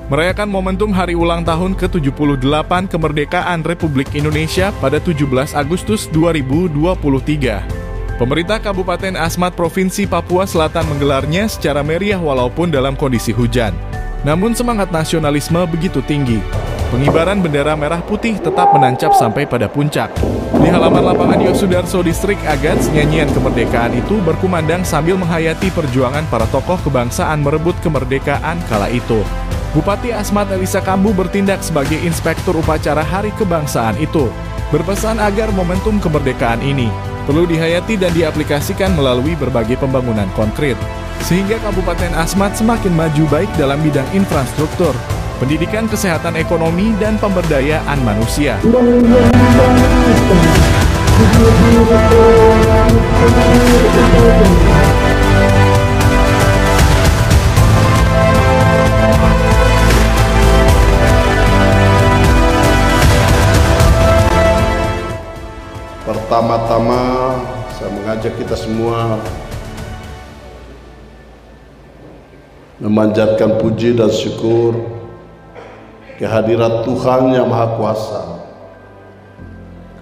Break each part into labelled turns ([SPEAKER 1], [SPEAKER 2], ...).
[SPEAKER 1] merayakan momentum hari ulang tahun ke-78 kemerdekaan Republik Indonesia pada 17 Agustus 2023. Pemerintah Kabupaten Asmat Provinsi Papua Selatan menggelarnya secara meriah walaupun dalam kondisi hujan. Namun semangat nasionalisme begitu tinggi. Pengibaran bendera merah putih tetap menancap sampai pada puncak. Di halaman lapangan Yosudarso Distrik Agats, nyanyian kemerdekaan itu berkumandang sambil menghayati perjuangan para tokoh kebangsaan merebut kemerdekaan kala itu. Bupati Asmat Elisa Kambu bertindak sebagai inspektur upacara Hari Kebangsaan itu, berpesan agar momentum kemerdekaan ini perlu dihayati dan diaplikasikan melalui berbagai pembangunan konkret, sehingga Kabupaten Asmat semakin maju baik dalam bidang infrastruktur, pendidikan, kesehatan, ekonomi, dan pemberdayaan manusia.
[SPEAKER 2] Pertama-tama saya mengajak kita semua memanjatkan puji dan syukur kehadirat Tuhan Yang Maha Kuasa,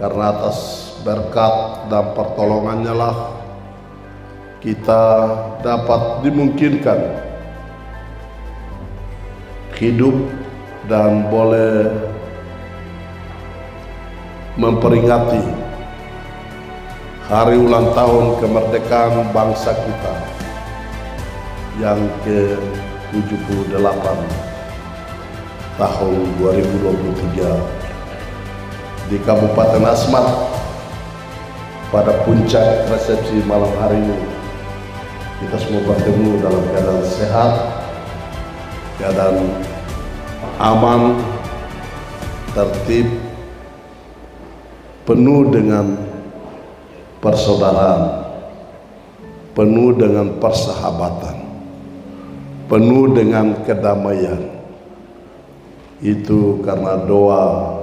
[SPEAKER 2] karena atas berkat dan pertolongannya lah kita dapat dimungkinkan hidup dan boleh memperingati hari ulang tahun kemerdekaan bangsa kita yang ke-78 tahun 2023 di Kabupaten Asmat. Pada puncak resepsi malam hari ini kita semua bertemu dalam keadaan sehat, keadaan aman, tertib, penuh dengan persaudaraan, penuh dengan persahabatan, penuh dengan kedamaian. Itu karena doa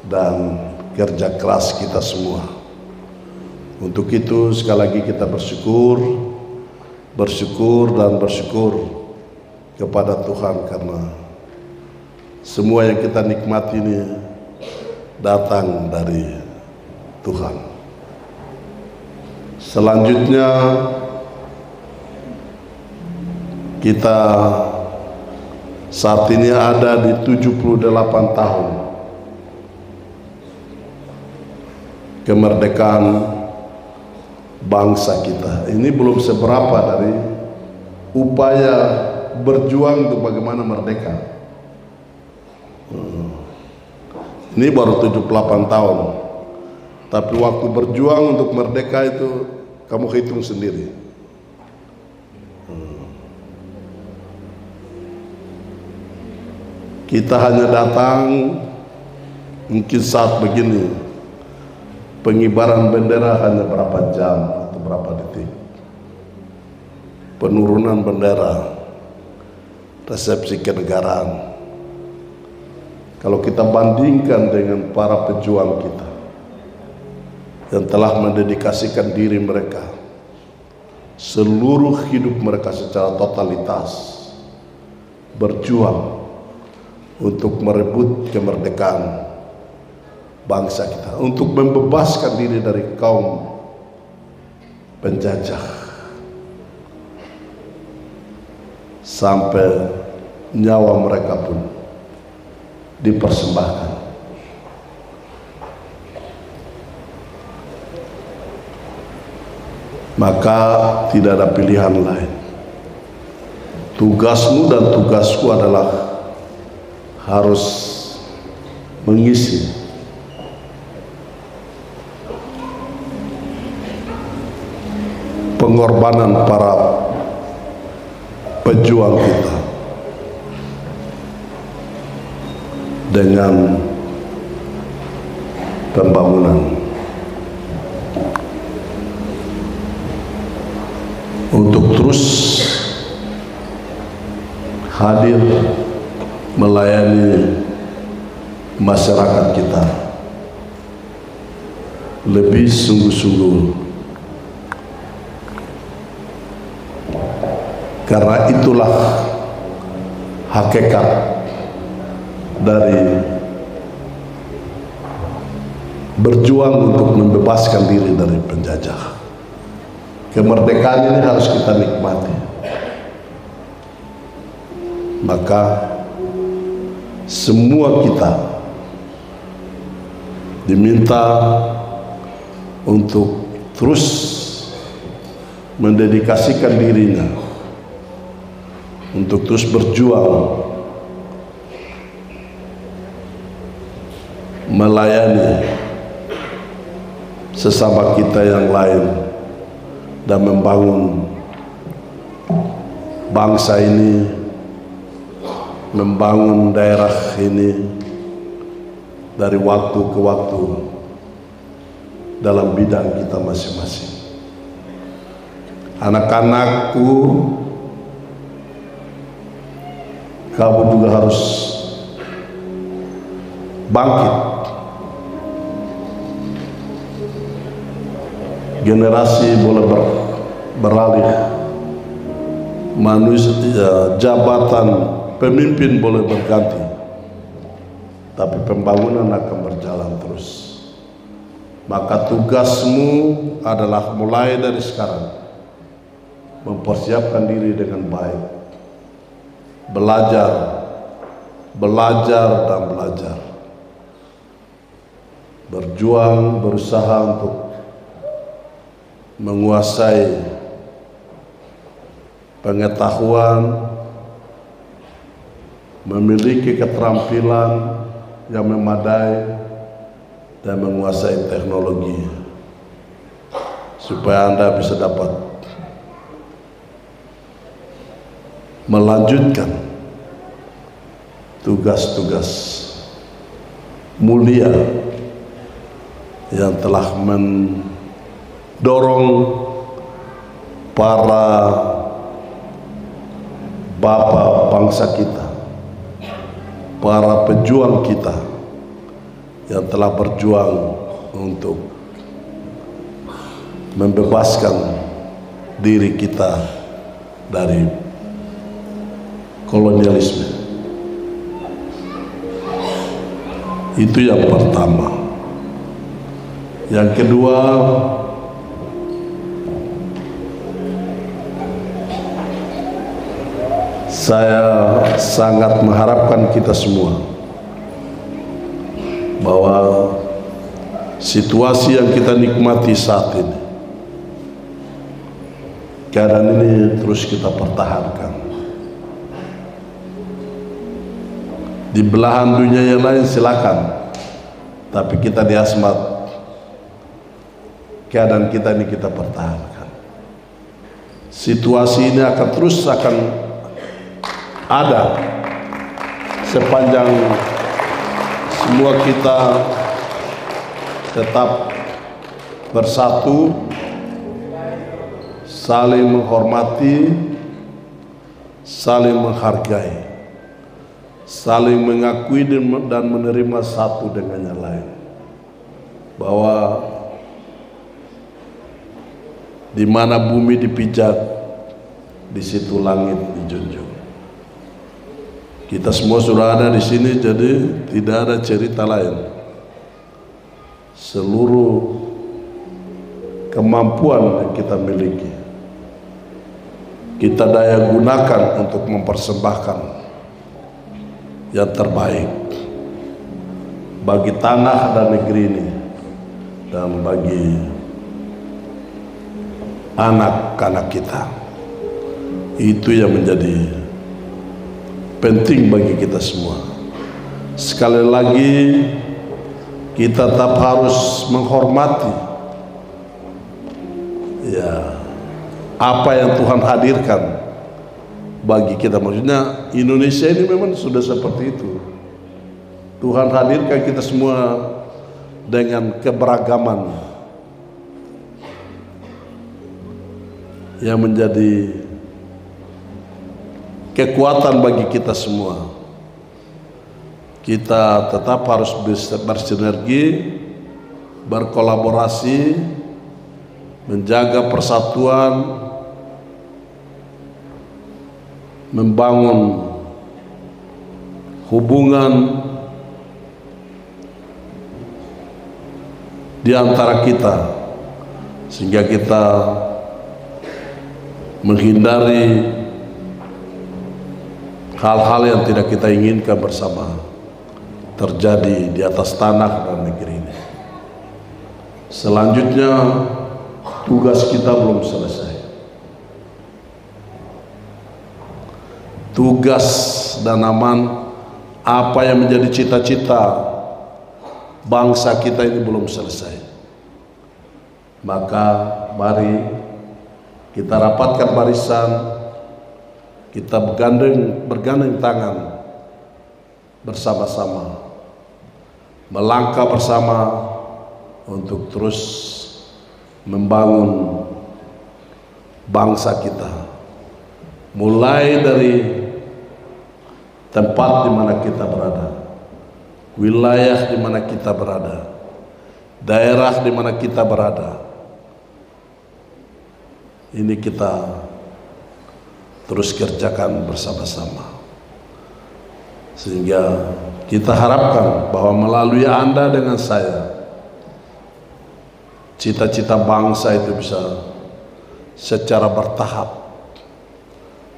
[SPEAKER 2] dan kerja keras kita semua. Untuk itu sekali lagi kita bersyukur kepada Tuhan, karena semua yang kita nikmati ini datang dari Tuhan. Selanjutnya kita saat ini ada di 78 tahun kemerdekaan bangsa kita. Ini belum seberapa dari upaya berjuang untuk bagaimana merdeka. Ini baru 78 tahun. Tapi waktu berjuang untuk merdeka itu kamu hitung sendiri. Kita hanya datang mungkin saat begini, pengibaran bendera hanya berapa jam atau berapa detik. Penurunan bendera, resepsi kenegaraan. Kalau kita bandingkan dengan para pejuang kita yang telah mendedikasikan diri mereka, seluruh hidup mereka secara totalitas berjuang untuk merebut kemerdekaan bangsa kita, untuk membebaskan diri dari kaum penjajah, sampai nyawa mereka pun dipersembahkan. Maka tidak ada pilihan lain. Tugasmu dan tugasku adalah harus mengisi pengorbanan para pejuang kita dengan pembangunan, untuk terus hadir melayani masyarakat kita lebih sungguh-sungguh. Karena itulah hakikat dari berjuang untuk membebaskan diri dari penjajah. Kemerdekaan ini harus kita nikmati. Maka semua kita diminta untuk terus mendedikasikan dirinya untuk terus berjuang melayani sesama kita yang lain dan membangun bangsa ini, membangun daerah ini dari waktu ke waktu dalam bidang kita masing-masing. Anak-anakku, kamu juga harus bangkit. Generasi boleh beralih, manusia, jabatan pemimpin boleh berganti, tapi pembangunan akan berjalan terus. Maka tugasmu adalah mulai dari sekarang mempersiapkan diri dengan baik, belajar dan belajar, berjuang, berusaha untuk menguasai pengetahuan, memiliki keterampilan yang memadai dan menguasai teknologi supaya Anda bisa dapat melanjutkan tugas-tugas mulia yang telah mendorong para bapak bangsa kita, para pejuang kita yang telah berjuang untuk membebaskan diri kita dari kolonialisme. Itu yang pertama. Yang kedua, saya sangat mengharapkan kita semua bahwa situasi yang kita nikmati saat ini, keadaan ini terus kita pertahankan. Di belahan dunia yang lain silakan, tapi kita di Asmat, keadaan kita ini kita pertahankan. Situasi ini akan terus ada sepanjang semua kita tetap bersatu, saling menghormati, saling menghargai, saling mengakui dan menerima satu dengan yang lain, bahwa di mana bumi dipijak, di situ langit dijunjung. Kita semua sudah ada di sini, jadi tidak ada cerita lain. Seluruh kemampuan yang kita miliki, kita daya gunakan untuk mempersembahkan yang terbaik bagi tanah dan negeri ini, dan bagi anak-anak kita. Itu yang menjadi penting bagi kita semua. Sekali lagi, kita tetap harus menghormati apa yang Tuhan hadirkan bagi kita. Maksudnya Indonesia ini memang sudah seperti itu. Tuhan hadirkan kita semua dengan keberagaman yang menjadi kekuatan bagi kita semua. Kita tetap harus bersinergi, berkolaborasi, menjaga persatuan, membangun hubungan di antara kita, sehingga kita menghindari hal-hal yang tidak kita inginkan bersama terjadi di atas tanah dan negeri ini. Selanjutnya, tugas kita belum selesai. Tugas dan aman apa yang menjadi cita-cita bangsa kita ini belum selesai. Maka mari kita rapatkan barisan, kita bergandeng tangan bersama-sama, melangkah bersama untuk terus membangun bangsa kita, mulai dari tempat di mana kita berada, wilayah di mana kita berada, daerah di mana kita berada. Ini kita terus kerjakan bersama-sama, sehingga kita harapkan bahwa melalui Anda dengan saya, cita-cita bangsa itu bisa secara bertahap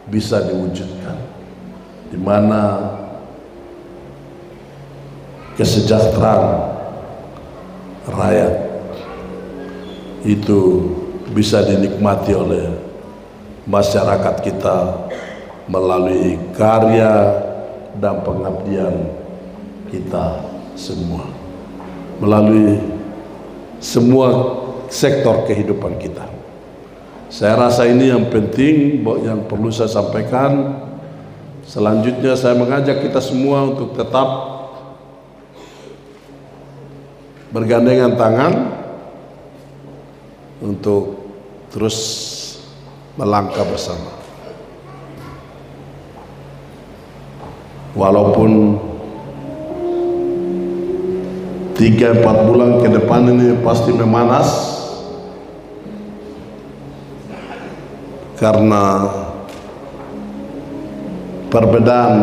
[SPEAKER 2] bisa diwujudkan, di mana kesejahteraan rakyat itu bisa dinikmati oleh masyarakat kita melalui karya dan pengabdian kita semua, melalui semua sektor kehidupan kita. Saya rasa ini yang penting yang perlu saya sampaikan. Selanjutnya saya mengajak kita semua untuk tetap bergandengan tangan untuk terus melangkah bersama. Walaupun 3-4 bulan ke depan ini pasti memanas, karena perbedaan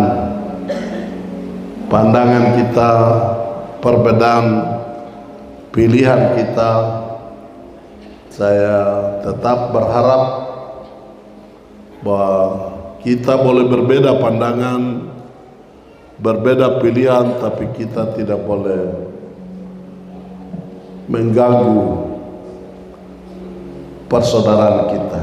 [SPEAKER 2] pandangan kita, perbedaan pilihan kita. Saya tetap berharap bahwa kita boleh berbeda pandangan, berbeda pilihan, tapi kita tidak boleh mengganggu persaudaraan kita,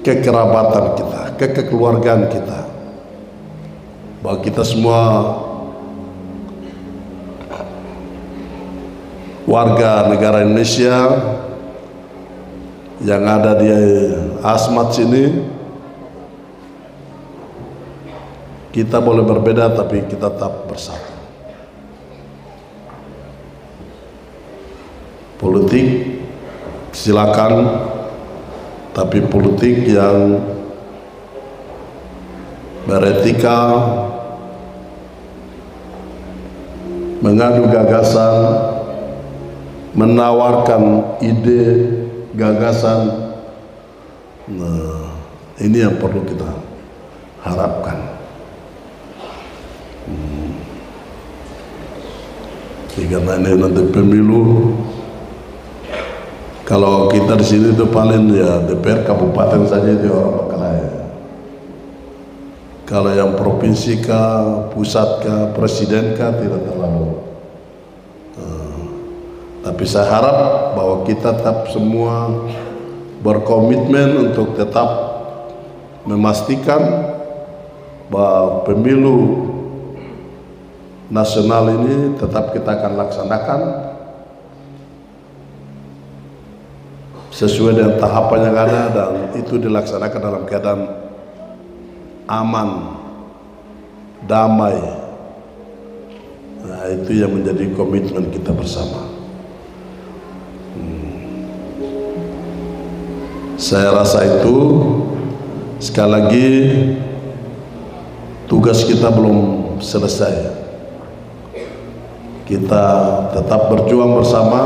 [SPEAKER 2] kekerabatan kita, kekeluargaan kita. Bahwa kita semua warga negara Indonesia yang ada di Asmat sini, kita boleh berbeda tapi kita tetap bersatu. Politik silakan, tapi politik yang beretika, mengadu gagasan, menawarkan ide, gagasan. Nah, ini yang perlu kita harapkan. Karena ini nanti pemilu, kalau kita di sini itu paling ya DPR kabupaten saja itu orang Makalaya. Kalau yang provinsi kah, pusat kah, presiden kah, tidak terlalu. Tapi saya harap bahwa kita tetap semua berkomitmen untuk tetap memastikan bahwa pemilu nasional ini tetap kita akan laksanakan sesuai dengan tahapan yang ada, dan itu dilaksanakan dalam keadaan aman, damai. Nah, itu yang menjadi komitmen kita bersama. Saya rasa itu, sekali lagi, tugas kita belum selesai. Kita tetap berjuang bersama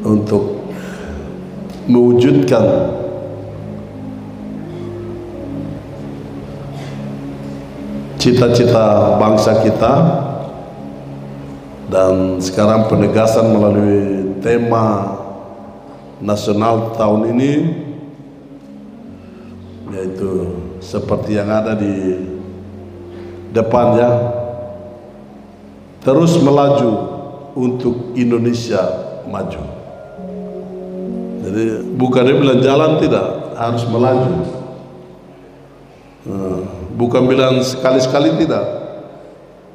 [SPEAKER 2] untuk mewujudkan cita-cita bangsa kita, dan sekarang penegasan melalui tema nasional tahun ini, yaitu seperti yang ada di depannya, terus melaju untuk Indonesia maju. Jadi bukan dia bilang jalan, tidak, harus melaju. Bukan bilang sekali-sekali, tidak,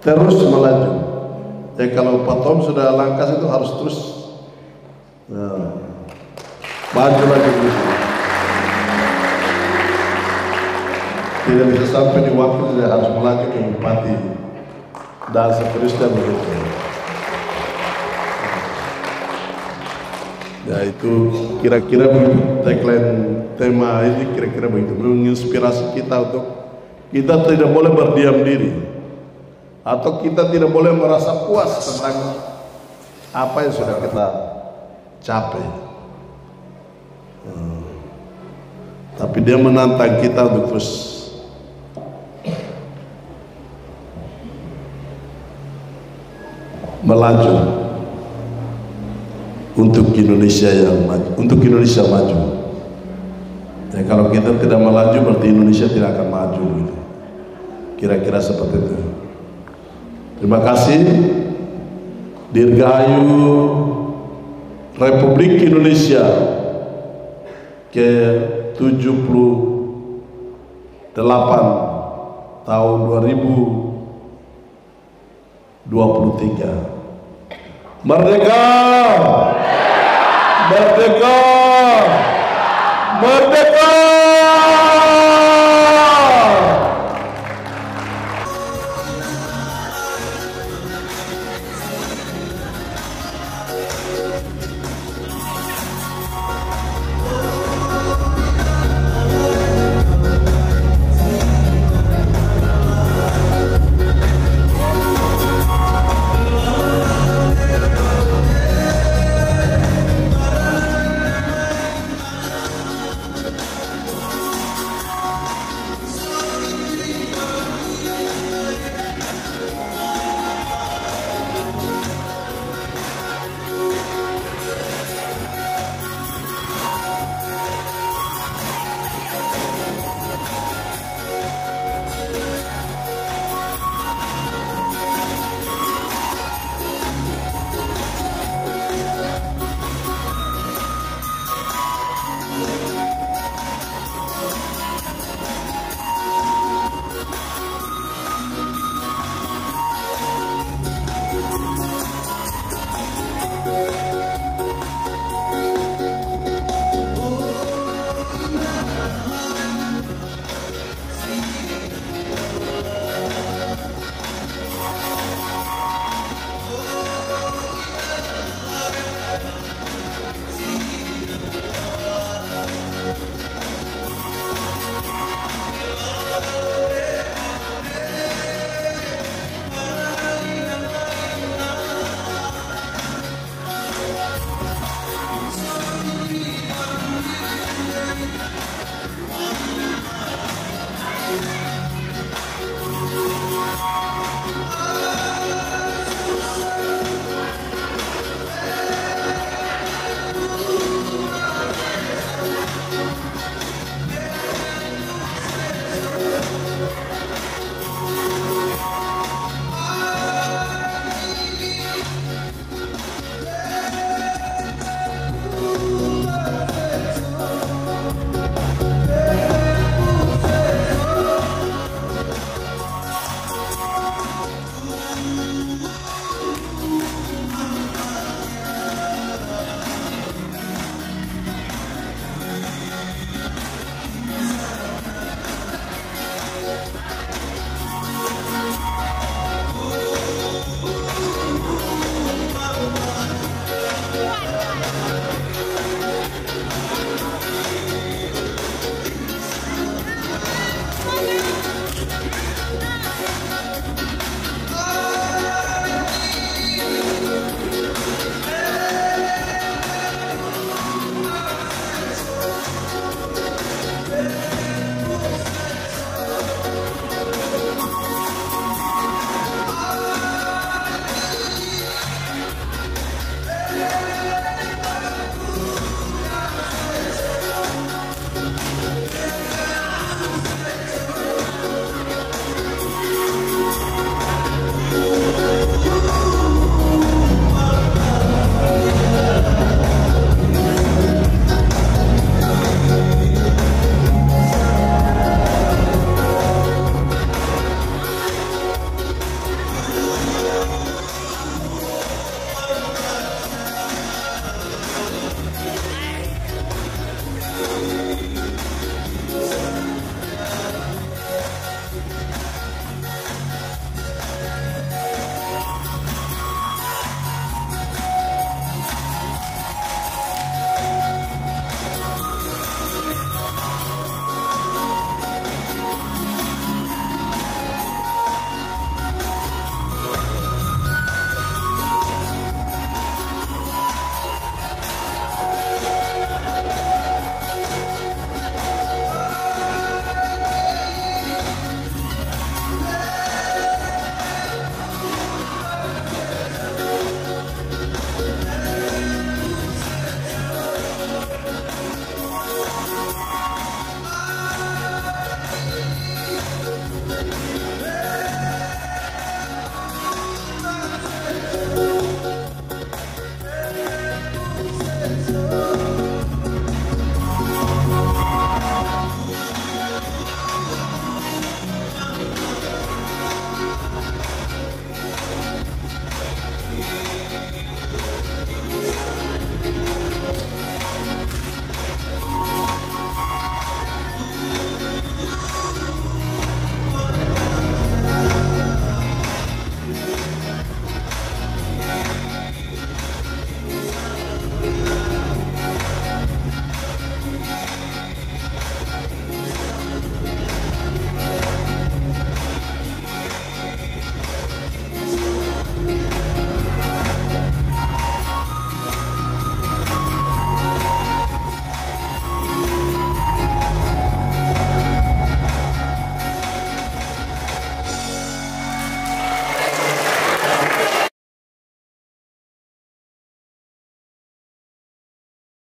[SPEAKER 2] terus melaju. Kalau Pak Tom sudah langkah itu harus terus maju lagi terus. Tidak bisa sampai di waktu tidak harus melaju ke bupati dan seterusnya begitu. Ya, itu kira-kira tagline tema ini kira-kira begitu, menginspirasi kita untuk kita tidak boleh berdiam diri, atau kita tidak boleh merasa puas tentang apa yang sudah kita capai. Tapi dia menantang kita untuk terus melaju untuk Indonesia yang maju, untuk Indonesia maju. Ya, kalau kita tidak melaju berarti Indonesia tidak akan maju gitu. Kira-kira seperti itu. Terima kasih. Dirgahayu Republik Indonesia ke-78 tahun 2023. Merdeka! Merdeka! Merdeka!